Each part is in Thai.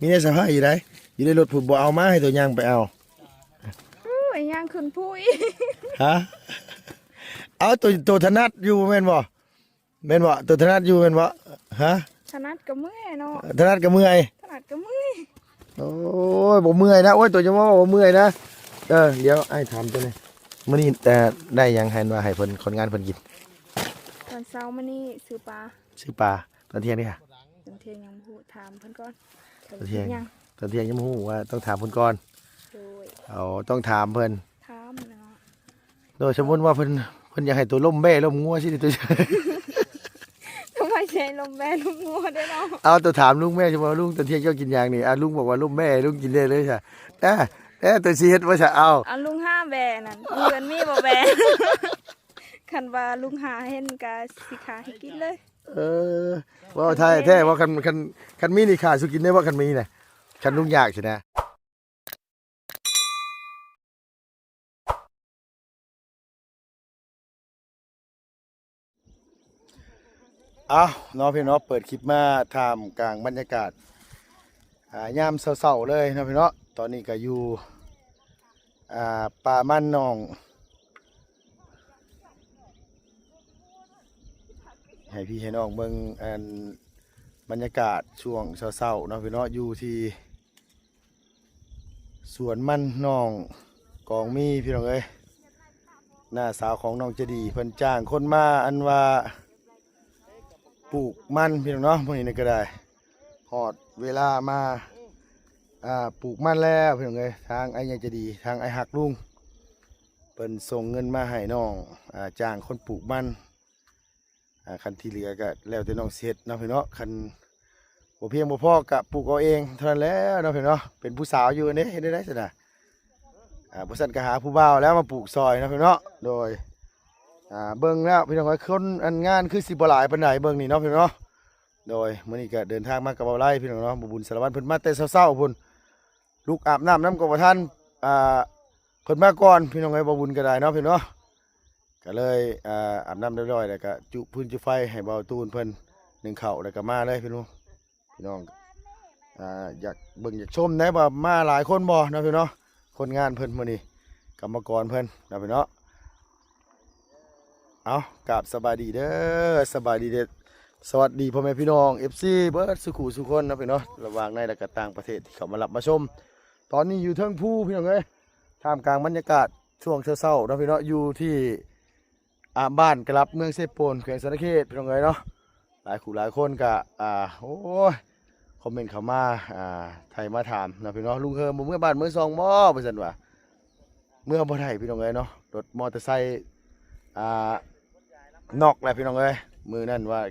มีในสภาพอยู่ไหนอยู่ในรถผุดบ่เอามาให้ตัวย่างไปเอาไอ้ย่างขึ้นพุ้ยฮะเอาตัวธนัดอยู่แม่นบ่ตัวธนัดอยู่แม่นบ่ฮะถนัดก็เมื่อยเนาะธนัดก็เมื่อยถนัดก็เมื่อยโอ้ยบ่เมื่อยนะโอ้ยตัวจะว่าบ่เมื่อยนะเดี๋ยวไอ้ถามตัวนี้มื้อนี้แต่ได้ยังให้ว่าให้เพิ่นคนงานเพิ่นกินตอนเช้ามื้อนี้ซื้อปลาตอนเที่ยงนี่ค่ะตอนเที่ยงยังบ่ถามเพิ่นก่อนตอนเที่ยงยังบ่ฮู้ว่าต้องถามเพิ่นก่อนโดยต้องถามเพิ่นถามเนาะโดยสมมุติว่าเพิ่นอยากให้ตัวล่มแบ่ล่มงัวสิตัวทำไมใช้ลมแม่ลมงัวได้เนาะเอาตัวถามลุงแม่ใช่บ่ลุงตอนเที่ยงเจ้ากินอย่างนี่ลุงบอกว่าล่มแม่ลุงกินได้เลยใช่ตัวสิเฮ็ดว่าจะเอาลุงห้าแบนั่นเพื่อนมีบ่แบคันว่าลุงหาเห็นก็สิขาให้กินเลยว่าไทยแท้ว่าคันมีนี่ขาสุกินได้ว่าคันมีน่ะคันลุงอยากใช่นะน้องพี่น้องเปิดคลิปมาทำกลางบรรยากาศยามเศร้าๆเลยนะพี่น้องตอนนี้ก็อยู่ป่ามันนองให้พี่ให้น้องเบิ่งบรรยากาศช่วงเศร้าๆนะพี่น้องอยู่ที่สวนมันน้องกองมีพี่น้องเอ้ยหน้าสาวของน้องจะดีเพิ่นจ้างคนมาอันว่าปลูกมันพี่น้องเนาะพวกนี้ก็ได้หอดเวลามาปลูกมันแล้วพี่น้องเอ้ยทางไอ้ยังจะดีทางไอ้หักลุงเพิ่นส่งเงินมาให้น้องจ้างคนปลูกมันคันที่เหลือก็แล้วแต่น้องเสร็จเนาะพี่น้องคันบ่เพียงบ่พอก็ปลูกเอาเองเท่านั้นแล้วเนาะพี่น้องเป็นผู้สาวอยู่นี่เฮ็ดได้สินะบ่ซั่นก็หาผู้บ่าวแล้วมาปลูกซอยเนาะพี่น้องโดยเบิ่งแล้วพี่น้องว่าคนงานคือสิบ่หลายปานใดเบิ่งนี่เนาะพี่น้องเนาะโดยมื้อนี้ก็เดินทางมากับเบาไร่พี่น้องเนาะบุญสารวัตรเพิ่นมาแต่เช้าๆพุ่นลูกอาบน้ำก็บ่ทันเพิ่นมาก่อนพี่น้องเอ้ยบ่บุญก็ได้เนาะพี่น้องก็เลยอาบน้ำเรียบร้อยแล้วก็จุพื้นจุไฟให้เบาตูนเพิ่นนึ่งข้าวแล้วก็มาเลยพี่น้องอยากเบิ่งอยากชมได้ว่ามาหลายคนบ่เนาะพี่น้องคนงานเพิ่นมื้อนี้กรรมกรเพิ่นเนาะพี่น้องเอากราบสบายดีเด้อสบายดีเด้อสวัสดีพ่อแม่พี่น้อง FC เบิร์ดสุขุสุคนนะพี่น้องระหว่างในและก็ต่างประเทศที่เขามารับมาชมตอนนี้อยู่เทิงภูพี่น้องเอ้ยท่ามกลางบรรยากาศช่วงเช้าๆนะพี่น้องอยู่ที่บ้านกระลับเมืองเซโปนแขวงสารเขตพี่น้องเอ้ยเนาะหลายคู่หลายคนก็โอ้ยคอมเมนต์เข้ามาไทยมาถามนะพี่น้องลุงเฮิมเมื่อบ้านเมื่อซองหม้อไปสั่นว่าเมื่อบ่ได้พี่น้องเอ้ยเนาะรถมอเตอร์ไซค์นอกแหละพี่น้องเอ้ยมือนั่นว่า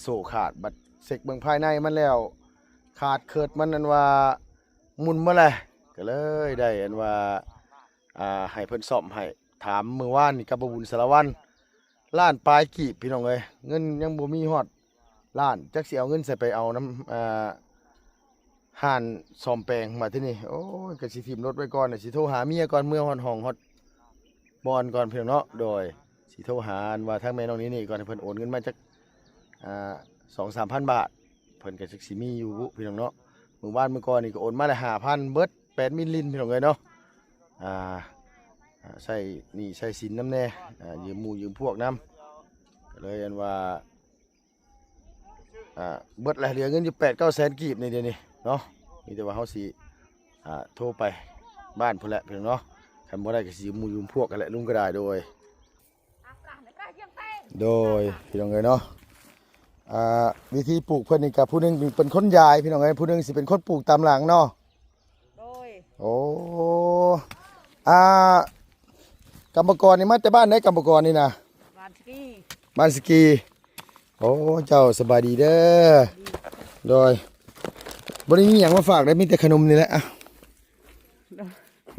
โซ่ขาดบัดเสกเบื้องภายในมันแล้วขาดเกิดมันนั่นว่ามุนเมื่อไรก็เลยได้อันว่าให้เพิ่นซ่อมให้ถามมือว่านนี่กับบุญสารวัตรล้านปลายกีบพี่น้องเอ้ยเงินยังบ่มีฮอดล้านจักสิเอาเงินใส่ไปเอาน้ำห่านซ่อมแปลงมาที่นี่โอ้ยก็สิทิมรถไว้ก่อนสิโทรหาเมียก่อนเมื่อฮอดห้องฮอดบอนก่อนเพียงเนาะโดยสิโทรหาว่าทางแม่น้องนี่ก่อนให้เพิ่นโอนเงินมาจัก2-3,000 บาทเพิ่นก็จักสิมีอยู่พี่น้องเนาะมื้อวานมื้อก่อนนี่ก็โอนมาได้ 5,000 เบิด8มิลลินพี่น้องเอ้ยเนาะใช้หนี้ใช้สินน้ำแน่ยืมหมู่ยืมพวกน้ำก็เลยอันว่าเบิดแล้วเหลือเงินอยู่8-9 แสนกีบนี่เดี๋ยวนี้เนาะมีแต่ว่าเฮาสิโทรไปบ้านพุ่นแหละพี่น้องเนาะคันบ่ได้ก็สิยืมหมู่ยืมพวกกันแหละลุงก็ได้โดยพี่น้องเอ้ยเนาะวิธีปลูกเพิ่นนี่กับผู้หนึงเป็นคนยายพี่น้องเอ้ยผู้หนึงสิเป็นคนปลูกตามหลังเนาะโดยโอ้กรรมกรนี่มาแต่บ้านไหนกรรมกรนี่นะบ้านสกีโอ้เจ้าสบายดีเด้อโดยบ่ได้มีหยังมาฝากได้มีแต่ขนมนี่แหละ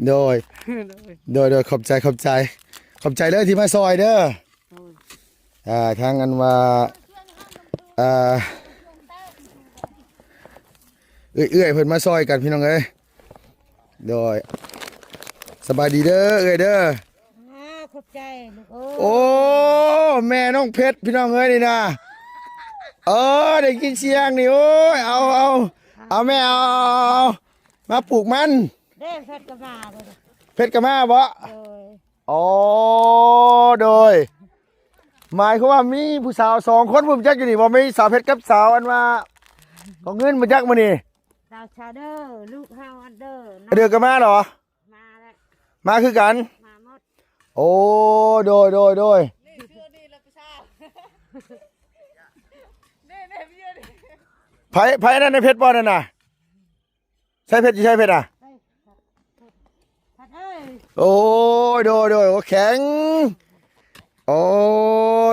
โดยขอบใจเด้อที่มาซอยเด้อทางอันว่าเอื้อยเพิ่นมาซอยกันพี่น้องเอ้ยโดยสบายดีเด้อเอ้ยเด้อขอบใจโอ้แม่น้องเพชรพี่น้องเอ้ยนี่นะได้กินเสียงนี่โอ้ยเอา เอาแม่เอามาปลูกมัน เด้เพชรก็มาเลย เพชรกะมาบ่ โดย อ๋อโดยหมายความว่ามีผู้สาว2คนผมจักอยู่นี่บ่มีสาวเพชรกับสาวอันว่าของเงินบ่จักมื้อนี้ ดาวชาเดอร์ลูกเฮาอันเดอร์ เดือกกะมาเหรอ มาแล้ว มาคือกัน มาหมด โอ้โดยไผนั่นในเพชรบ่นั่นน่ะใช่เพชรสิใช่เพชรอ่ะ พัดเอ้ย โอ้โดยโอ้แข็งโอ้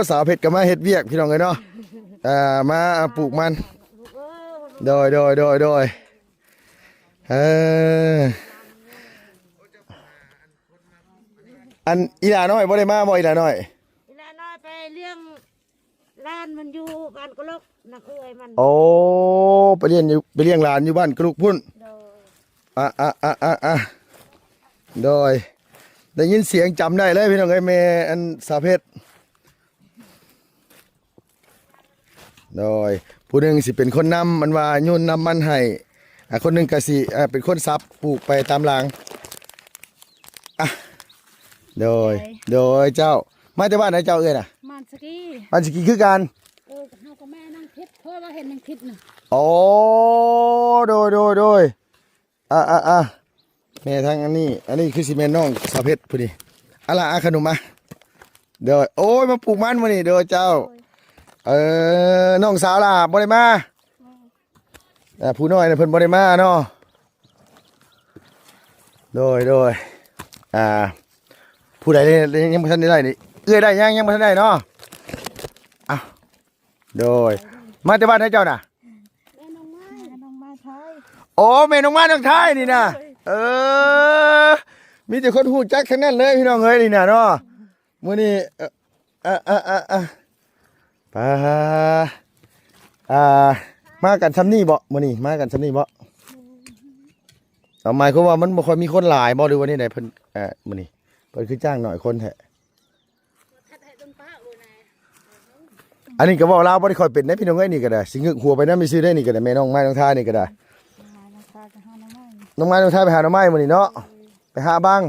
สาวเพชรก็มาเฮ็ดเวียกพี่น้องเอ้ยเนาะมาปลูกมัน ลูกเอ้ย โดยอันอีหลาน้อยบ่ได้มาบ่อีหลาน้อย เวลาน้อยไปเลี้ยงล้านมันอยู่บ้านกะลกนักเอ้ยมัน โอ้ไปเลี้ยงหลานอยู่บ้านกระลุกพุ่น โดย โดยได้ยินเสียงจำได้เลยพี่น้องเอ้ยแม่อันสาวเพชรโดยผู้หนึงสิเป็นคนนำมันว่าโยนนำมันให้คนหนึงก็สิเป็นคนซับปลูกไปตามหลังโดยเจ้ามาจากบ้านไหนเจ้าเอ้ยน่ะ มันสกี้ บ้านสิกีคือกัน เฮากับแม่นั่งคิดเพราะว่าเห็นนั่งคิดน่ะ โอ้โดยแม่ทางอันนี้คือสิแม่น้องสาวเพชรพอดีอะไรขนมมาเดี๋ยวโอ้ยมาปลูกมันมานี่เดี๋ยวเจ้าน้องสาวล่ะบ่ได้มาผู้น้อยน่ะเพิ่นบ่ได้มาเนาะโดยผู้ใดยังบ่ทันได้นี่ได้ยังบ่ทันได้เนาะอ้าวโดยมาแต่บ้านไหนเจ้าน่ะ แม่น้องไม้ไทย โอ้แม่น้องมาน้องท้ายนี่นะมีแต่คนหูจักทั้งนั้นเลยพี่น้องเอ้ยนี่นะเนาะมื้อนี้ไปมากันซำนี้บ่มื้อนี้มากันซำนี้บ่หมายความว่ามันบ่ค่อยมีคนหลายบ่หรือว่านี่ไหนเพิ่นมื้อนี้เพิ่นคือจ้างน้อยคนแท้อันนี้ก็เว้าลาวบ่ได้ค่อยเป็นนะพี่น้องเอ้ยนี่ก็ได้สิงึกหัวไปนำมีซื้อได้นี่ก็ได้แม่น้องไม้น้องท้ายนี่ก็ได้น้องไม้น้องท้ายไปหาน้องไม้มื้อนี้เนาะไปหาบ้าง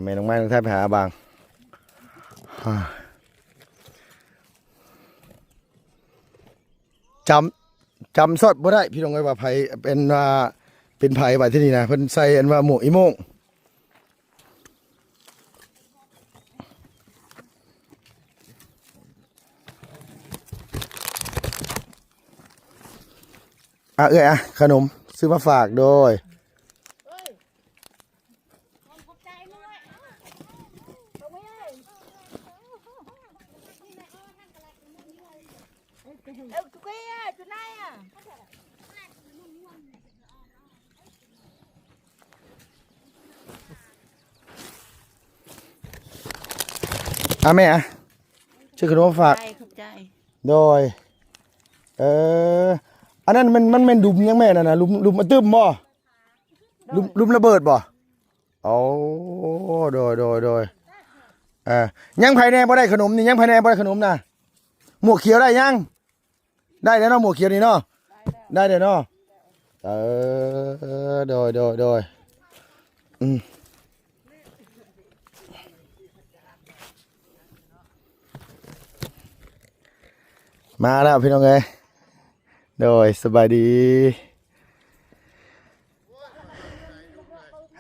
แม่น้องไม้น้องท้ายไปหาบ้างจำสดบ่ได้พี่น้องเอ้ยว่าไผเป็นไผบัดที่นี่นะเพิ่นใส่อันว่าหมวกอีโม่งขนมซื้อมาฝากโดยแม่ชื่อขนมมาฝาก ขอบใจ โดยอันนั้นมันเป็นดุมยังแม่น่ะนะลุมมาตึ้มบ่ลุมระเบิดบ่โอ้โดยยังภายในบ่ได้ขนมนี่ยังภายในบ่ได้ขนมนะหมวกเขียวได้ยังได้แล้วเนาะหมวกเขียวนี่เนาะได้เด้อเนาะโดยมาแล้วพี่น้องเอ้ยโดยสบายดี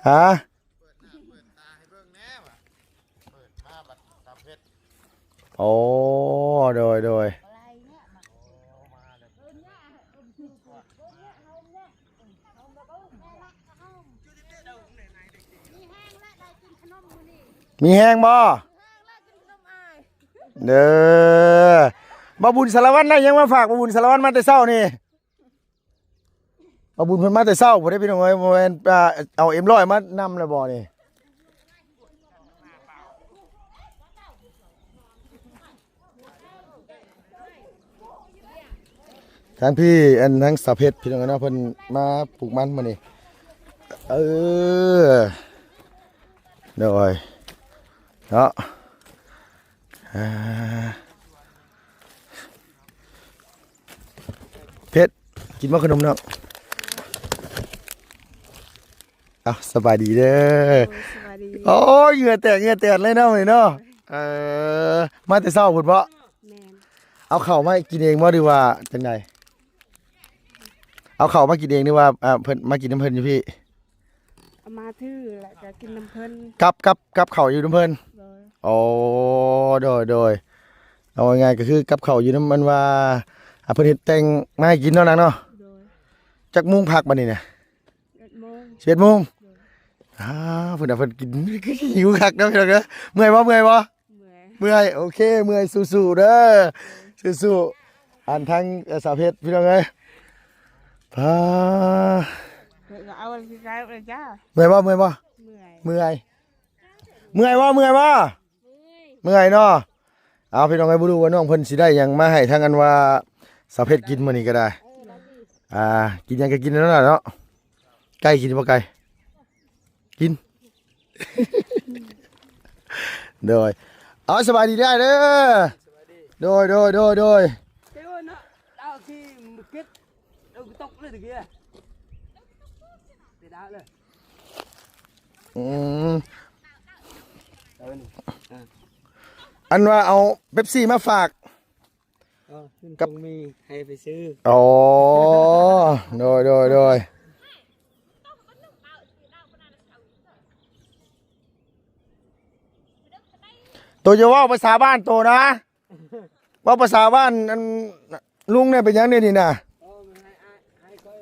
ฮะโอ้โดยมีแห้งบ่เด้อบาบุญสารวัตรได้ยังมาฝากบาบุญสารวัตรมาแต่เช้านี่บาบุญเพิ่นมาแต่เช้าบ่ได้พี่น้องเอ้ยบ่แม่นเอาM100มานำแล้วบ่นี่ทั้งพี่ทั้งสาวเพชรพี่น้องเนาะเพิ่นมาปลูกมันมานี่โดยเนาะเพชร กินบ่ขนมเนาะเอาสบายดีเด้อ สวัสดี โอ้ยเหงื่อแตกเลยเนาะนี่เนาะมาแต่เช้าพุ่นบ่ แม่น เอาข้าวมากินเองบ่หรือว่าจังไดเอาข้าวมากินเองหรือว่าเพิ่นมากินน้ำเพิ่นอยู่พี่ เอามาทื่อแล้วก็กินน้ำเพิ่น กับข้าวอยู่น้ำเพิ่น โดย โอ้โดยเอาง่ายๆก็คือกับข้าวอยู่น้ำมันว่าเพิ่นเฮ็ดแต่งมาให้กินเนาะนางเนาะ โดย จักโมงพักบัดนี้เนี่ย 11:00น 11โมงเพิ่นเพิ่นกิน หิวคักเนาะพี่น้องเด้อเมื่อยบ่ เมื่อย เมื่อยโอเคเมื่อยสู้ๆเด้อสู้ๆอันทั้งสาวเพชรพี่น้องเอ้ยพา เอาสิกายเลยจ้า เมื่อยบ่ เมื่อย เมื่อยบ่เมื่อยเนาะเอาพี่น้องเอ้ยบ่รู้ว่าน้องเพิ่นสิได้หยังมาให้ทางอันว่าสาวเพชรกินมื้อนี้ก็ได้กินหยังก็กินนั่นน่ะเนาะไก่กินบ่ไก่กิน โดยเอาสบายดีได้เด้อโดย เดี๋ยวนะเอาที่มึงคิดเอาตกเลยตะกี้เดี๋ยวดาวเลย อืม เอาหนึ่ง อันว่าเอาเป๊ปซี่มาฝาก กับมีให้ไปซื้อ อ๋อโดยตัวจะว่าภาษาบ้านตัวนะ ว่าภาษาบ้านอันลุงเนี่ยเป็นยังเนี่ยนี่นะ โอ้มันให้ก็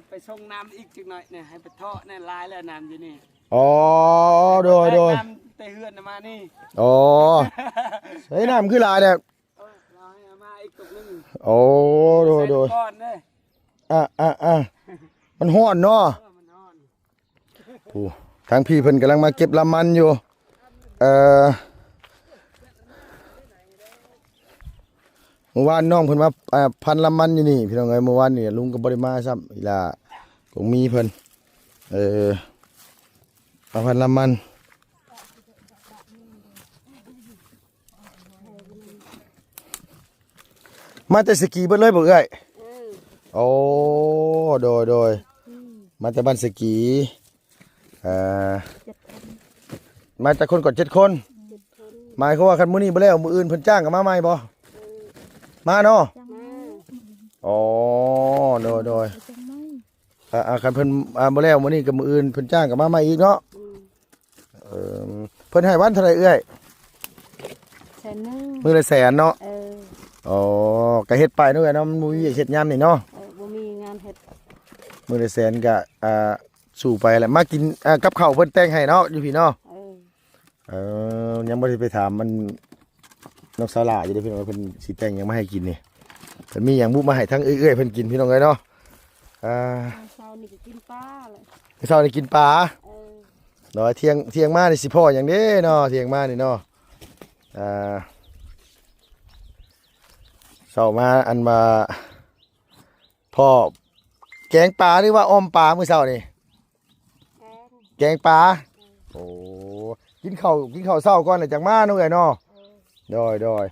ไปส่งน้ำอีกจักหน่อยเนี่ยให้ไปเทาะเนี่ยลายแล้วน้ำอยู่นี่ อ๋อโดย น้ำแต่เฮือนมานี่ อ๋อเฮ้ยน้ำคือหลายเนี่ย เราให้มาอีกตกนึง โอ้โดย ก้อนเลย มันห้อนเนาะ มันนอน โอ้ทางพี่เพิ่นกำลังมาเก็บลำมันอยู่เมื่อวานน้องเพิ่นมาพันลำมันอยู่นี่พี่น้องเอ้ยเมื่อวานนี่ลุงก็บ่ได้มาซ้ำอีหล่าคงมีเพิ่นมาพันลำมันมาแต่สกีเบิดเลยบ่เอ้ยโอ้โดยมาแต่บ้านสกีมาจากคนก่อน7 คนหมายเขามว่าคันมื้อนี้บ่แล้วมื้ออื่นเพิ่นจ้างก็มาใหม่บ่มาเนาะอ๋อโดยคันเพิ่นบ่แล้วมื้อนี้ก็มื้ออื่นเพิ่นจ้างก็มาใหม่อีกเนาะเพิ่นให้วันเท่าไหร่เอ้ย 100,000 มื้อละแสนเนาะอ๋อก็เฮ็ดไปเนาะเอ้ยเนาะมันบ่มีเฮ็ดยามนี่เนาะ บ่มีงานเฮ็ด มื้อละแสนก็สู่ไปแหละมากินกับข้าวเพิ่นแต่งให้เนาะอยู่พี่เนาะยังบ่ได้ไปถามมันนกสาลาอยู่เด้อพี่น้องเพิ่นสิแต่งหยังมาให้กินนี่เพิ่นมีหยังบุมาให้ทั้งเอื้อยๆเพิ่นกินพี่น้องเอ้ยเนาะเช้านี่ก็กินปลาเลย เช้านี่กินปลาเนาะเที่ยงมานี่สิพ่อหยังเด้เนาะเที่ยงมานี่เนาะเช้ามาอันมาพ่อแกงปลาหรือว่าอ้อมปลามื้อเช้านี่แกงปลาโอ้กินข้าวเช้าก่อนแล้วจังมาเนาะเอ้ยเนาะโดย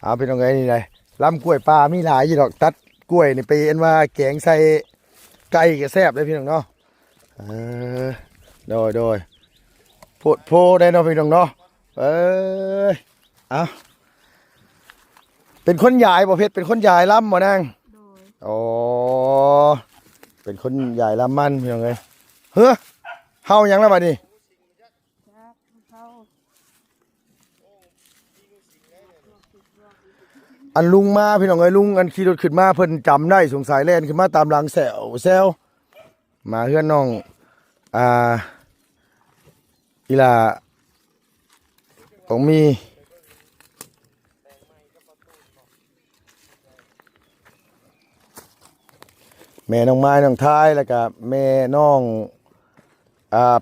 เอาพี่น้องเอ้ยนี่เลยลำกล้วยปลามีหลายอยู่ดอกตัดกล้วยนี่ไปอันว่าแกงใส่ไก่ก็แซ่บเลยพี่น้องเนาะโดยโพได้เนาะพี่น้องเนาะเอาเป็นคนยายบ่เพชรเป็นคนยายลำบ่นาง โดย อ๋อเป็นคนยายลำมันพี่น้องเอ้ยเฮ้อเฮาหยังแล้วบัดนี้ เขา อันลุงมาพี่น้องเอ้ยลุงอันขี่รถขึ้นมาเพิ่นจำได้สงสัยแล่นขึ้นมาตามหลังแซวมาเฮือนน้องอีหล่าของมีแม่น้องไม้น้องท้ายแล้วก็แม่น้อง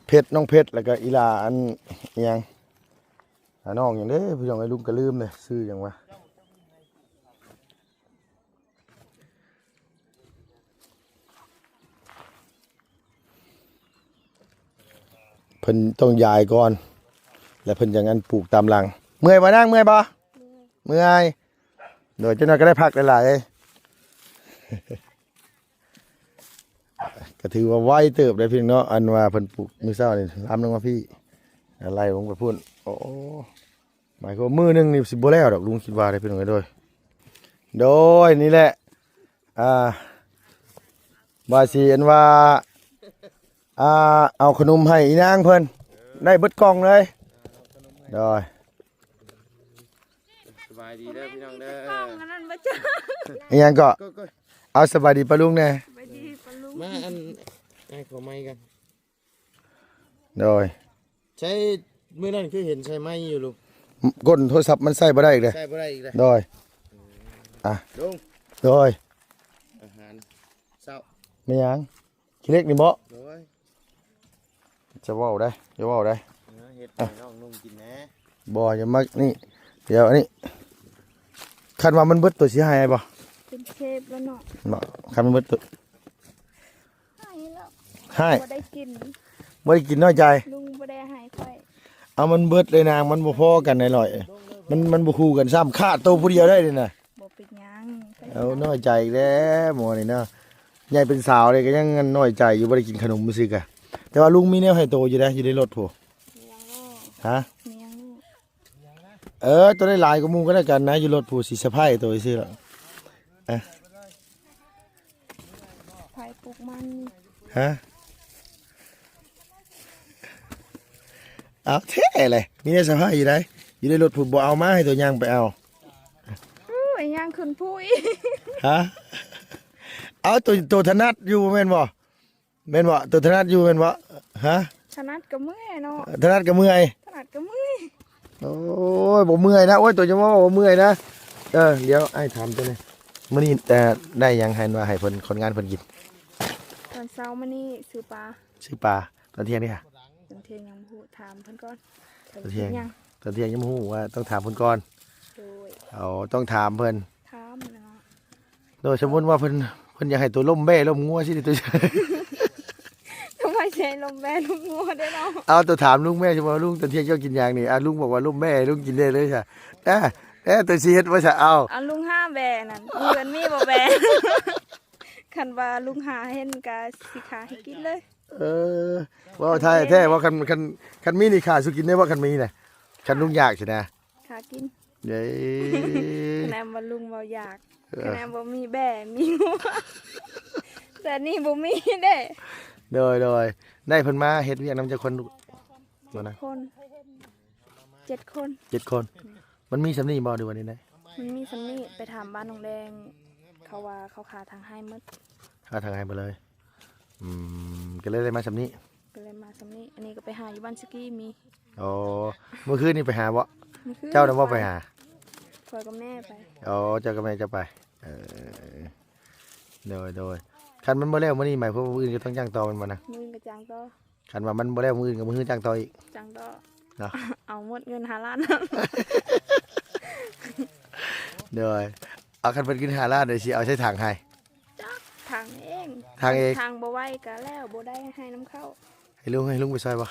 เพชรน้องเพชรแล้วก็อีหล่าอันอิหยังน้องอย่างเด้พี่น้องไอ้ลุงก็ลืมเลยชื่อหยังวะเพิ่นต้องยายก่อนแล้วเพิ่นอย่างนั้นปลูกตามหลังเมื่อยบ่นั่งเมื่อยบ่เมื่อยโดยเจ้าหน้าก็ได้พักหลายๆ ก็ถือว่าไวเติบได้เพียงเนาะอันว่าเพิ่นปลูกมื้อเช้านี่ลำลงมาพี่อะไรลงไปพุ่นโอ้หมายความว่ามื้อหนึงนี่สิบ่แล้วดอกลุงคิดว่าได้เพียงโดยนี่แหละว่าสิอันว่าเอาขนมให้อีนางเพิ่นได้เบิดกล่องเลยโดย สบายดีเด้อพี่น้องเด้ กล้องอันนั้นบ่จ้า อีหยังก็เอาสบายดีปะลุงแน่ ไปดีปะลุง มาอันไอ้ขอไม้กัน โดย ใช้มื้อนั้นคือเห็นใช้ไม้อยู่ลูก ก้นโทรศัพท์มันใส่บ่ได้อีกเลย ใช้บ่ได้อีกเลย โดย ลุง โดย อาหารเช้า ไม่หยังขี้เล็กนี่บ่ โดย จะเว้าได้เเฮ็ดให้น้องนุ่งกินแหน่ บ่อย่ามานี่เดี๋ยวอันนี้คันว่ามันเบิดตัวสิหายบ่ เป็นเชฟแล้วเนาะ เนาะคันมันเบิดตัว ให้แล้ว หาย บ่ได้กิน บ่ได้กินน้อยใจ ลุงบ่ได้ให้ค่อย เอามันเบิดเลยนางมันบ่พอกันหน่อยๆมันบ่คู่กันซ้ำค่าโตวผู้เดียวได้เลยน่ะ บ่เป็นหยังไป เอาน้อยใจอีกแล้วหมอนี่เนาะใหญ่เป็นสาวเลยก็ยังน้อยใจอยู่บ่ได้กินขนมมื้อซึกอะแต่ว่าลุงมีแนวให้โตอยู่นะอยู่ในรถพุ่น เลี้ยงลูก ฮะ เลี้ยงลูก ตัวได้หลายกว่าหมู่ก็ได้กันนะอยู่รถผู้สิสะพายตัวซื่อๆหรอก ไผปลูกมัน ฮะเอาแท้เลยมีได้สะพายอยู่ได้อยู่ในรถผู้บ่เอามาให้ตัวยางไปเอา อู้ยย่างขึ้นผู้อี ฮะเอาตัวถนัดอยู่แม่นบ่ตัวถนัดอยู่แม่นบ่ฮะ ถนัดก็เมื่อยเนาะ ถนัดก็เมื่อย ถนัดก็เมื่อย โอ้ยบ่เมื่อยนะโอ้ยตัวจะว่าบ่เมื่อยนะเดี๋ยวไอ้ถามตัวนี้มื้อนี้ได้หยังให้ว่าให้เพิ่นคนงานเพิ่นกิน ตอนเช้ามานี่ซื้อปลา ซื้อปลาตอนเที่ยงนี่ค่ะ ตอนเที่ยงยังบ่ฮู้ถามเพิ่นก่อน ตอนเที่ยง ยัง ตอนเที่ยงยังบ่ฮู้ว่าต้องถามเพิ่นก่อน โดย เอาต้องถามเพิ่น ถามเนาะ โดยสมมุติว่าเพิ่นอยากให้ตัวล่มแบ้ล่มงัวสิตัว ทำไมใช้ลมแม่ลมงัวได้เนาะ เอาตัวถามลุงแม่ใช่บ่ลุงตอนเที่ยงเจ้ากินหยังนี่ลุงบอกว่าล่มแม่ลุงกินได้เลยใช่ตัวสิเฮ็ดว่าจะเอา เอาลุงห้าแบนั่นเพื่อนมีบ่แบ คันว่าลุงหาเห็นก็สิขาให้กินเลย ว่าไทยแท้ว่าคันมีนี่ขาสุกินได้ว่าคันมีน่ะคันลุงอยากใช่นะ ขากิน เย้ คะแนนว่าลุงบ่อยากคะแนนบ่มีแบมีงัว แต่นี่บ่มีเด้ โดยได้เพิ่นมาเฮ็ดเวียกนำจักคนบ่นะ คน7 คน 7 คนมันมีสำนีบ่ดูวันนี้ได้ มันมีสำนี่ไปถามบ้านน้องแดง เขาว่าเขาขาทางให้หมด ค่าทางให้มาเลยก็เลยได้มาสำนี้ ก็เลยมาสำนี่อันนี้ก็ไปหาอยู่บ้านสกี้มี อ๋อเมื่อคืนนี่ไปหาบ่ นี่คือ เจ้านำบ่ไปหา คอยกับแม่ไป อ๋อเจ้ากับแม่จะไปโดยคันมันบ่แล้วมื้อนี้หมายความว่ามื้ออื่นก็ต้องจ้างต่อมันบ่นะ มือกับจางต่อ คันว่ามันบ่แล้วมื้ออื่นก็มื้อจ้างต่ออีก จางต่อ เนาะ เอาหมดเงินหาล้าน โดยเอาคันเพิ่นกินหาล้านเดี๋ยวสิเอาใช้ถังให้ ทางเอง ทางเอง ทางบ่ไหวก็แล้วบ่ได้ให้น้ำเข้า ให้ลุงไปซอยบ่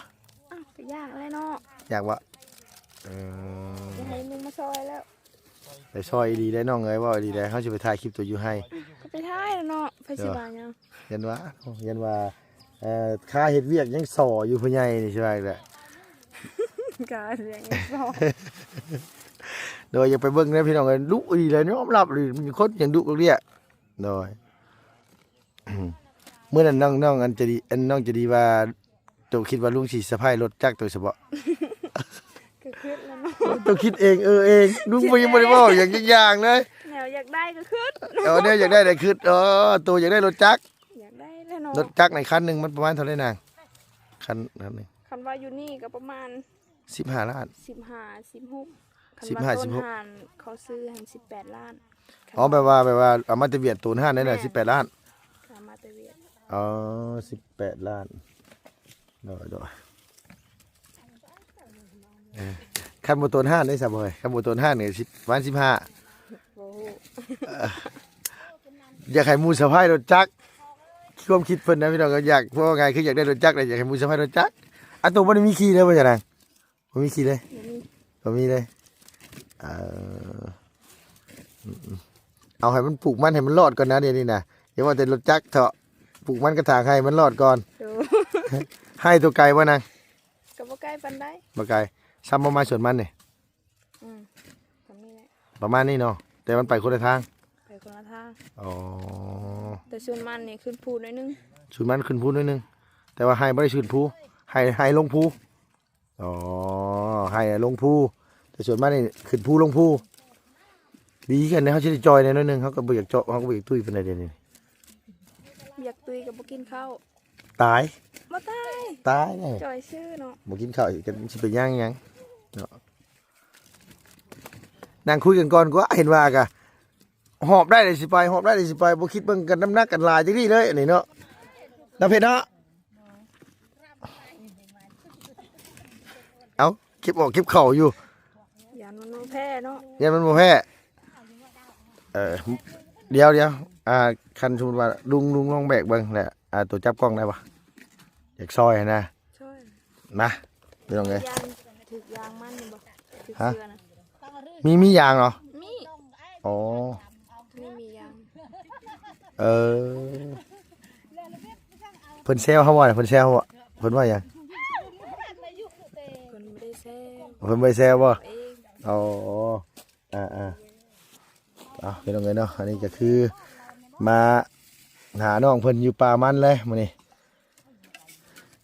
อ้าวก็ยากเลยเนาะ อยากบ่ จะให้ลุงมาซอยแล้ว ไปซอยดีได้น้องเอ้ยว่าดีได้เฮาสิไปถ่ายคลิปตัวอยู่ให้ ก็ไปท้ายแล้วเนาะไปสิว่าหยัง ยันว่าค่าเฮ็ดเวียกยังส่ออยู่ผู้ใหญ่นี่ใช่ไหมแหละ ก็เรื่องอีกบ่ โดยอย่าไปเบิ่งนะพี่น้องเอ้ยดุดีเลยยอมรับเลยมีคนอย่างดุเรียกโดย เมื่อนั้นน้องอันจะดีน้องจะดีว่าตัวคิดว่าลุงสิสะพายรถจักรตัวเฉพาะ ก็คิดแล้วเนาะ ตัวคิดเองเองลุงบ่ยังบ่ได้บอกอย่างเลย แนวอยากได้ก็คิด เนี่ยอยากได้ได้คือตัวอยากได้รถจักร อยากได้แล้วเนาะ รถจักรในคันหนึงมันประมาณเท่าไหร่นางคันนึง คันว่าอยู่นี่ก็ประมาณ15ล้าน 15 16คัน 15 ว่าต้น 16 หานเขาซื้อให้18 ล้าน อ๋อแบบว่าเอามาตะเวียดตูน5นั่นน่ะ18ล้าน ขามาตะเวียน อ๋อ18 ล้านโดยคันโมตัว5ได้สับเลยคันโมตัว5เนี่ยประมาณ15 โอ้โห อยากให้หมูสะพายรถจักรความคิดเพิ่นนะพี่น้องก็อยากเพราะว่าไงคืออยากได้รถจักรเลยอยากให้หมูสะพายรถจักรอันตัวบ่ได้มีขี่เลยว่าจังได๋บ่มีขี่เลย เดี๋ยวนี้ บ่มีเลยเอาให้มันปลูกมันให้มันรอดก่อนนะเดี๋ยวนี้นะอย่าว่าแต่รถจักรเถอะ ปลูกมันกระถางให้มันรอดก่อน ดู ให้ตัวไก่บ่นาง ก็บ่ใกล้ปานใด บ่ไก่ซ้ำบ่มาสวนมันนี่ อืมก็มีแหละ ประมาณนี้เนาะแต่มันไปคนละทาง ไปคนละทาง อ๋อ แต่ส่วนมันนี่ขึ้นพูดหน่อยนึง สวนมันขึ้นภูนิดนึงแต่ว่าให้บ่ได้ขึ้นภูให้ลงภูอ๋อให้ลงภูแต่สวนมันนี่ขึ้นภูลงภูดีกันนะเขาสิได้จอยหน่อยนึงเขาก็บ่อยากเจาะเขาก็บ่อยากตุ้ยปานใดเดี๋ยวนี้ อยากตุยก็บ่กินข้าว ตาย บ่ตาย ตายแน่ จอยชื่อเนาะ บ่กินข้าวอีกกันสิไปย่างหยังเนาะนั่งคุยกันก่อนก็เห็นว่ากะหอบได้เลยสิไปหอบได้เลยสิไปบ่คิดเบิ่งกันน้ำหนักกันหลายจังนี้เลยอันนี้เนาะน้ำเพชรเนาะเอาคลิปออกคลิปเข่าอยู่ ยันมันบ่แพ้เนาะ ยันมันบ่แพ้เดี๋ยวคันสมมุติว่าลุงลองแบกเบิ่งแหละตัวจับกล้องได้ปะอยากซอยนะ ช่วย นะไม่ต้องไง ยางถูกยางมันนี่บ่ถูก ฮะ เชือนะ มียางเหรอ มี อ๋อ ไม่มียาง เออเพิ่นเซลเขาว่าเพิ่นเซลว่าเพิ่นว่าหยัง คนไม่ได้แซ่บ เพิ่นไปเซลว่า เอง อ๋อเอาเป็นยังไงเนาะอันนี้ก็คือมาหาน้องเพิ่นอยู่ป่ามันเลยมื้อนี้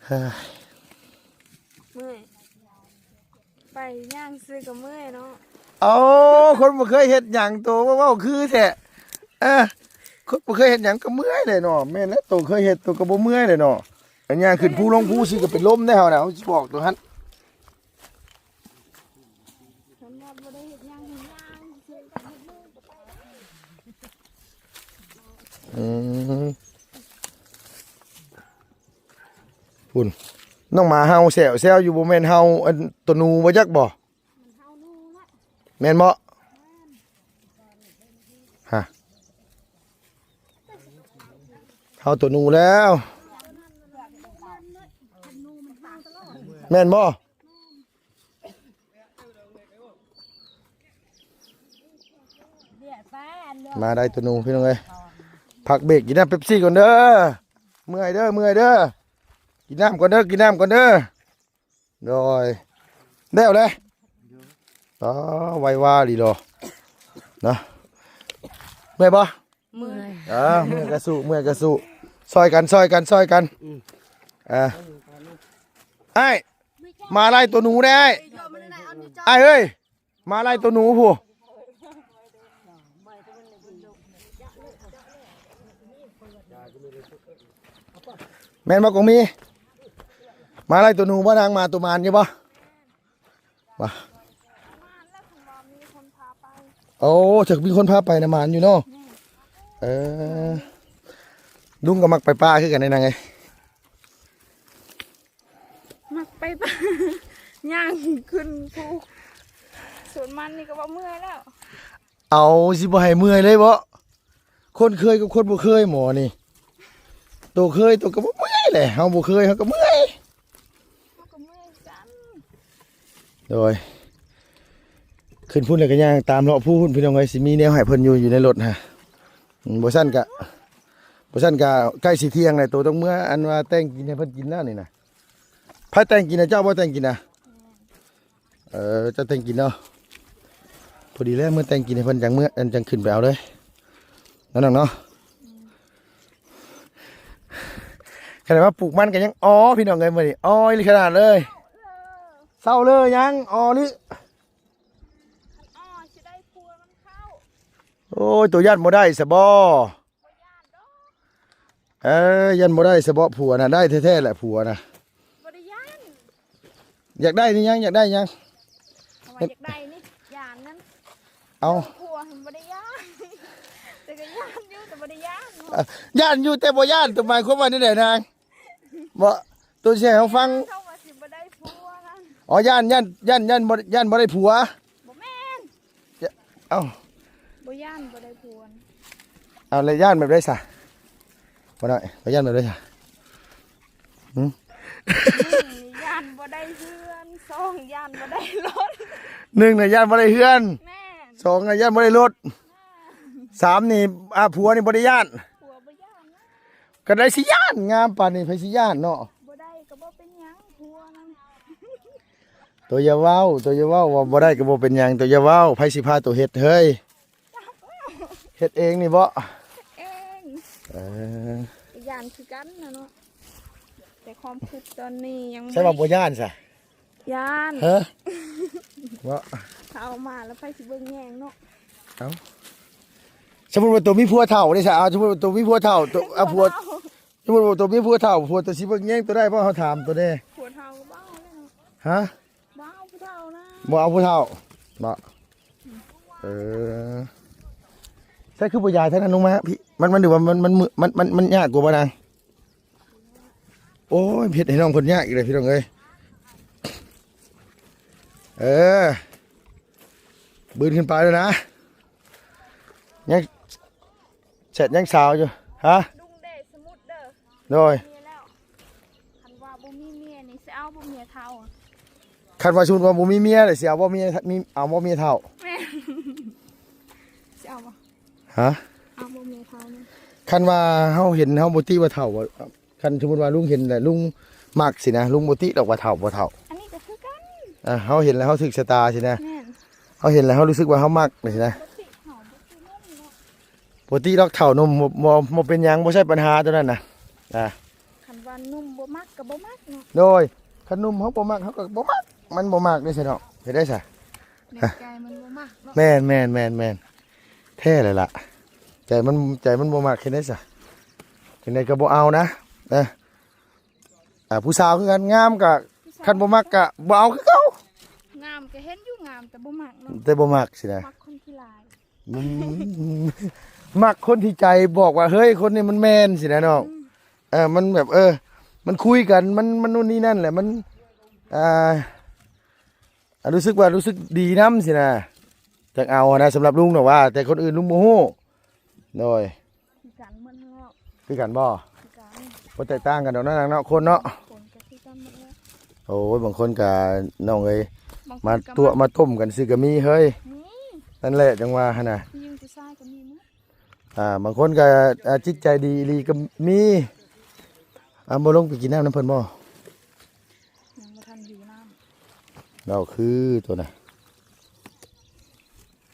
เฮ้ย เมื่อยไปย่างซื้อกับเมื่อยเนาะ เอาคนบ่เคยเฮ็ดหยังตัวเว้าคือแท้คนบ่เคยเฮ็ดหยังก็เมื่อยเลยเนาะแม่นแล้วตัวเคยเฮ็ดตัวก็บ่เมื่อยเลยเนาะอันย่างขึ้นภูลงภูสิก็เป็นลมได้เฮาน่ะเฮาสิบอกตัวหั่น สำหรับบ่ได้เฮ็ดย่างเฮ็ดย่างซื้อ พุ่นน้องหมาเฮาแซวอยู่บ่แม่นเฮาอันตัวหนูบ่จักบ่แม่นบ่ฮะเฮาตัวหนูแล้วแม่นบ่มาได้ตัวหนูพี่น้องเอ้ยพักเบรกกินน้ำเป๊ปซี่ก่อนเด้อเมื่อยเด้อกินน้ำก่อนเด้อโดยได้เอาเลยอ๋อไวว่าดีรอนะเมื่อยปะ เมื่อย เมื่อยกระสุซอยกันไอ้มาไล่ตัวหนูได้ไอ้เอ้ยมาไล่ตัวหนูผู้แม่นบ่กงมีมาไล่ตัวหนูบ่นางมาตัวมานอยู่บ่มาโอ้ถึกมีคนพาไปนะมานอยู่เนาะลุงก็มักไปป้าคือกันในนางไง มักไปป่ะย่างขึ้นภูสวนมันนี่ก็ว่าเมื่อยแล้ว เอาสิบ่ให้เมื่อยเลยบ่คนเคยกับคนบ่เคยหมอนี่ตัวเคยตัวก็บ่เมื่อยแหละเฮาบ่เคยเฮาก็เมื่อย เขาก็เมื่อยกัน โดยขึ้นพุ่นแล้วก็ย่างตามเลาะผู้พุ่นพี่น้องเอ้ยสิมีแนวให้เพิ่นอยู่ในรถฮะบ่ซั่นก็ใกล้สิเที่ยงแล้วตัวต้องเมื่ออันว่าแต่งกินให้เพิ่นกินแล้วนี่นะไผแต่งกินนะเจ้าบ่แต่งกินนะเจ้าแต่งกินเนาะพอดีแล้วเมื่อแต่งกินให้เพิ่นจังเมื่ออันจังขึ้นไปเอาเลยนั่นน่ะเนาะขนาดว่าปลูกมันก็ยังอ๋อพี่น้องเอ้ยมื้อนี้อ๋ออีหลีขนาดเลยเศร้าเลยยังอ๋อนี่ อ๋อสิได้พัวมันเข้า โอ้ยตัวยันบ่ได้สะบ่ยันบ่ได้สะบ่ผัวน่ะได้แท้ๆแหละผัวน่ะ บ่ได้ย่าน อยากได้นี่ยังอยากได้ยัง เอาไว้อยากได้นี่ย่านนั้น เอา พัวมันบ่ได้ย่านแต่ก็ย่านอยู่แต่บ่ได้ย่าน ย่านอยู่แต่บ่ย่านตัวหมายความว่านี่แหละนางบ่ตัวสิให้เฮาฟัง เข้ามาสิบ่ได้พัวนั่น อ๋อย่านบ่ได้ผัว บ่แม่น เอ้า บ่ย่านบ่ได้พัว เอาเลยย่านแบบได้ซะบ่ได้บ่ย่านแบบได้ซะ นี่ย่านบ่ได้เฮือนสองย่านบ่ได้รถ 1น่ะย่านบ่ได้เฮือน แม่น 2น่ะย่านบ่ได้รถ3นี่ผัวนี่บ่ได้ย่าน พัวบ่ย่านนะ ก็ได้สิย่านงามปานนี้ไผสิย่านเนาะ บ่ได้ก็บ่เป็นหยังผัวนั่น ตัวอย่าเว้าว่าบ่ได้ก็บ่เป็นหยังตัวอย่าเว้าไผสิพาตัวเฮ็ดเฮ้ยเฮ็ดเองนี่บ่ เอง เออ ย่านคือกันนะเนาะแต่ความคิดตอนนี้ยัง ใช่ว่าบ่ย่านซะ ย่าน ฮะบ่ ถ้าเอามาแล้วไปสิเบิ่งแยงเนาะ เอ้าสมมุติว่าตัวมีผัวเฒ่าได้ซะเอาสมมุติว่าตัวมีผัวเฒ่าตัวเอาผัวสมมุติว่าตัวมีผัวเฒ่าผัวตัวสิเบิ่งแย่งตัวได้บ่เฮาถามตัวเด้ ผัวเฒ่าก็บ่เอาเลยเนาะ ฮะ บ่เอาผู้เฒ่านะ บ่เอาผู้เฒ่าบ่เออใช่คือบ่ยายเท่านั้นลงมาพี่มันดูว่ามันยากกว่าบ่นางโอ้ยเฮ็ดให้น้องเพิ่นยากอีกเลยพี่น้องเอ้ยเออบืนขึ้นไปแล้วนะยังเสร็จยังสาวอยู่ฮะ ดุงเด้สมุดเด้อ โดย มีแล้วคันว่าบ่มีเมียนี่สิเอาบ่เมียเฒ่าอะ คันว่าชุนว่าบ่มีเมียเลยสิเอาบ่เมียมีเอาบ่เมียเฒ่า แม่สิเอาบ่ ฮะ เอาบ่เมียเฒ่านี่ คันว่าเฮาเห็นเฮาบ่ติว่าเฒ่าว่าคันสมมุติว่าลุงเห็นแหละลุงมักสินะลุงบ่ติดอกว่าเฒ่าบ่เฒ่า อันนี้ก็คือกัน เฮาเห็นแล้วเฮาถึกชะตาสินะ แม่น เฮาเห็นแล้วเฮารู้สึกว่าเฮามักเลยสินะ บ่สิเฒ่าบ่คือนั่นเนาะ บ่ติดอกเฒ่านมบ่เป็นหยังบ่ใช่ปัญหาตัวนั้นน่ะคันว่านุ่มบ่มักก็บ่มักเนาะ โดยคันนมเฮาบ่มักเฮาก็บ่มักมันบ่มักได้สิเนาะเฮ็ดได้ซะ ในใจมันบ่มักเนาะ แม่นแท้เลยล่ะใจมันบ่มักเฮ็ดได้ซะจังได๋ก็บ่เอานะผู้สาวคือกันงามก็คันบ่มักก็บ่เอาคือเก่าง ามก็เห็นอยู่งามแต่บ่มักเนาะ แต่บ่มักสินะ มักคนขี้ลาย มักคนที่ใจบอกว่าเฮ้ยคนนี้มันแมนสินะน้องมันแบบมันคุยกันมันนู่นนี่นั่นแหละมันรู้สึกดีน้ำสินะจากเอานะสำหรับลุงหรอกว่า แต่คนอื่นลุงโมโหโดย คือกันเหมือนเฮา คือกันบ่ คือกัน บ่แตกต่างกันดอกนั่นเนาะคนเนาะ คนก็คือกันหมดแล้ว โอ้ยบางคนก็น้องเอ้ย บางคน มา ก็ ตัวมาต้มกันซื้อก็มีเฮ้ย นี่ นั่นแหละจังว่าหั่นน่ะ ผู้หญิงผู้ชายก็มีหมด บางคนก็จิตใจดีอีหลีก็มีบ่ลงไปกินน้ำน้ำเพิ่นบ่ ยังบ่ทันอยู่น้ำ เราคือตัวน่ะ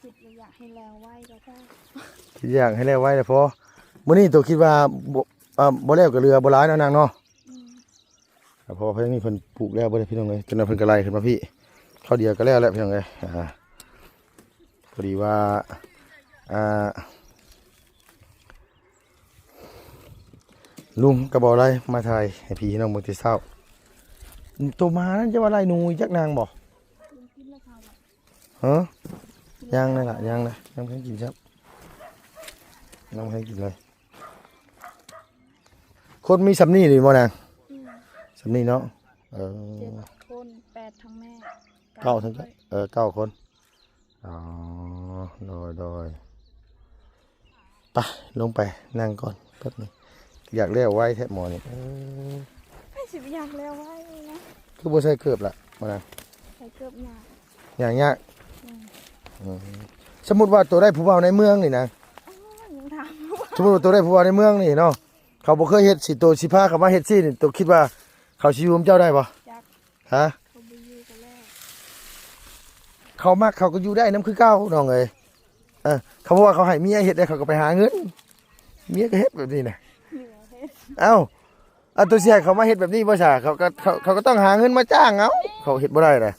คิดว่าอยากให้แล้วไว้ก็ได้ คิดอย่างให้แล้วไว้แต่พอมื้อนี้ตัวคิดว่าบ่แล้วก็เรือบ่หลายเนาะนางเนาะ อืม พอเพิ่นนี่เพิ่นปลูกแล้วบ่ได้พี่น้องเอ้ยจนว่าเพิ่นก็ไล่ขึ้นมาพี่เข้าเดียวก็แล้วแหละพี่น้องเอ้ยพอดีว่าลุงก็บ่ไล่มาถ่ายให้พี่น้องมื้อที่เช้าตัวมานั่นจะว่าไล่หนูจักนางบ่ ลุงกินแล้วเขาอะ ฮะยังนั่นล่ะยังนะยังบ่ทันกินครับยังบ่ทันกินเลยคนมีสำนีหรือบ่นาง อืม สำนีเนาะ7 คน8ทั้งแม่ เก้าทั้ง9 คนอ๋อโดยไปลงไปนั่งก่อนแป๊บนึงอยากเลี้ยวไว้แทบหมอนี่ ให้สิบอยากแล้วไว้นะ คือบ่ใส่เกือบละมานะ ใส่เกือบหยาบ อย่างยาก อืม สมมุติว่าตัวได้ผู้เฒ่าในเมืองนี่นะ อ้าวยังถามว่า สมมุติว่าตัวได้ผู้เฒ่าในเมืองนี่เนาะเขาบ่เคยเฮ็ดสิตัวสิพาเขามาเฮ็ดสินี่ตัวคิดว่าเขาสิอยู่กับเจ้าได้บ่ จัก ฮะ เขาไปอยู่กันแล้ว เขามักเขาก็อยู่ได้นํคือเก่าน้องเอ้ยเขาบอกว่าเขาให้เมียเฮ็ดได้เขาก็ไปหาเงินเมียก็เฮ็ดแบบนี้น่ะ เหนื่อยเฮ็ด เอ้าตัวเสียเขามาเฮ็ดแบบนี้บ่ใช่เขาก็ต้องหาเงินมาจ้างเอาเขาเฮ็ดบ่ได้เลย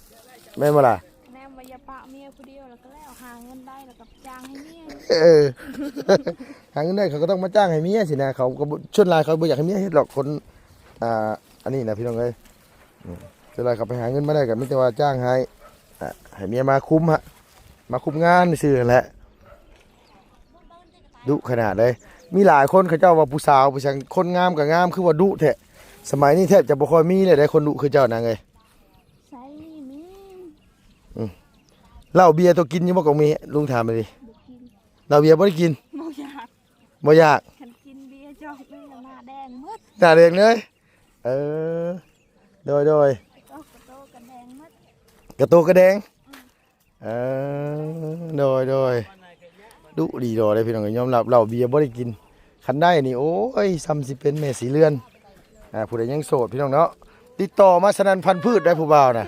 แม่นบ่ล่ะ แนมวายาปะเมียผู้เดียวแล้วก็แล้วหาเงินได้แล้วก็จ้างให้เมีย หาเงินได้เขาก็ต้องมาจ้างให้เมียสินะเขาก็ชวนหลายเขาบ่อยากให้เมียเฮ็ดหรอกคนอันนี้นะพี่น้องเอ้ยชวนหลายเขาไปหาเงินมาได้ก็มีแต่ว่าจ้างให้เมียมาคุมมาคุมงานซื่อนั่นแหละดุขนาดเลยมีหลายคนเขาเจ้าว่าผู้สาวผู้ชายคนงามกับงามคือว่าดุแท้สมัยนี้แทบจะบ่ค่อยมีเลยได้คนดุคือเจ้านางเอ้ย ใส่มี เหล้าเบียร์ตัวกินอยู่บ่กองมีลุงถามมาดิ บ่กิน เหล้าเบียร์บ่ได้กิน บ่อยาก บ่อยาก คันกินเบียร์จอกนึงหน้าแดงหมด หน้าแดงเลยโดยก็กระโตกันแดงหมด กระโตกระแดงโดยดุดีดอเลยพี่น้องยอมรับเหล้าเบียร์บ่ได้กินข คันได้นี่โอ้ยซ้ำสิเป็นแม่สีเรือนผู้ใดยังโสดพี่น้องเนาะติดต่อมาสนันพันธุ์พืชได้ผู้บ่าวน่ะ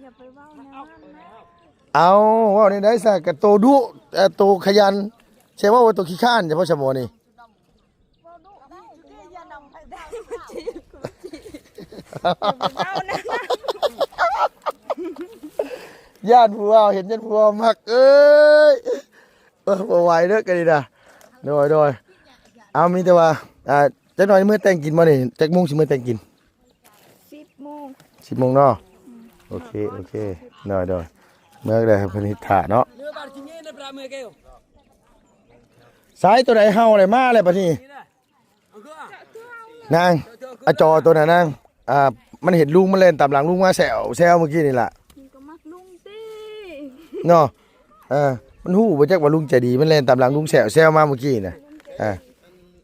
อย่าไปเว้าแนวนั้นนะ เอาว่านี่ได้ซะกะโตดุโตขยันใช่ว่าโตขี้ข้านเฉพาะชะโมนี่ อย่าไปเว้านะ ญาติผู้บ่าวเห็นญาติผู้บ่าวมักเอ้ยบ่ไหวเด้อกันนี่น่ะโดยเอามีแต่ว่าจักหน่อยมื้อแต่งกินบ่นี่จักโมงสิมื้อแต่งกิน 10 โมง 10 โมงเนาะโอเคโดยเมื่อได้ครับเพิ่นเฮ็ดท่าเนาะ Nửa bà chỉ nghe nó ra mưa kêu. สายตัวใดเฮาได้มาเลยบัดนี้ Đi này. Ông cứ à? นางจอตัวน่ะนางมันเห็นลุงมันเล่นตามหลังลุงมาแซวเมื่อกี้นี่ล่ะ มันก็มักลุงติ เนาะมันฮู้บ่จักว่าลุงใจดีมันเล่นตามหลังลุงแซวมาเมื่อกี้น่ะ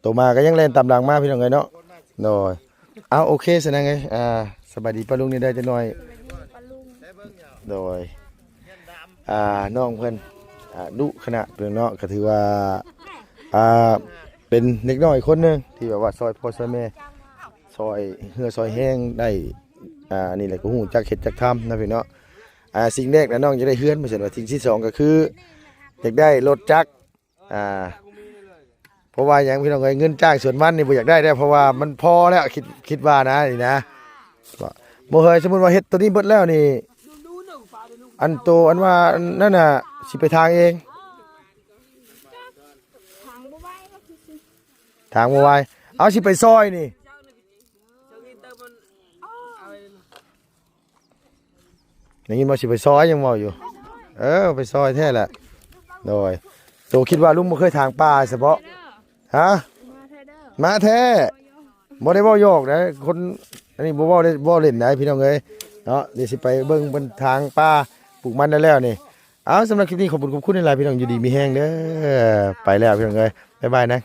ตัวมาก็ยังเล่นตามหลังมาพี่น้องเอ้ยเนาะโดยเอาโอเคซะนะไงสบายดีป้าลุงนี่ได้จักหน่อย ปลาลุง โดยน้องเพิ่นดุขนาดเพิ่นเนาะก็ถือว่าเป็นเด็กน้อยคนหนึงที่แบบว่าซอยพ่อซอยแม่ซอยเหือซอยแห้งได้นี่แหละก็ฮู้จักเฮ็ดจักทำนะพี่เนาะสิ่งแรกนะน้องจะได้เฮือนบ่ใช่ว่าสิ่งที่สองก็คืออยากได้รถจักรเพราะว่าหยังพี่น้องเอ้ยเงินจ้างส่วนมันนี่บ่อยากได้เพราะว่ามันพอแล้วคิดว่านะนี่นะบ่เคยสมมุติว่าเฮ็ดตัวนี้เบิดแล้วนี่อันว่านั่นน่ะสิไปทางเอง ทางบ่ไหวก็คือสิ ทางบ่ไหวเอาสิไปซอยนี่ Cho nghe tao con. อย่างนี้มาสิไปซอยยังเว้าอยู่ไปซอยแท้แหละโดยโตคิดว่าลุงบ่เคยทางป่าเฉพาะฮะ มาแท้เด้อ มาแท้บ่ได้เว้าโยกนะคนอันนี้บ่เว้าได้บ่เล่นนะพี่น้องเอ้ยเนาะเดี๋ยวสิไปเบิ่งบนทางป่าปลูกมันได้แล้วนี่เอาสำหรับคลิปนี้ขอบคุณหลายๆพี่น้องอยู่ดีมีแฮงเด้อไปแล้วพี่น้องเอ้ยบ๊ายบายนะ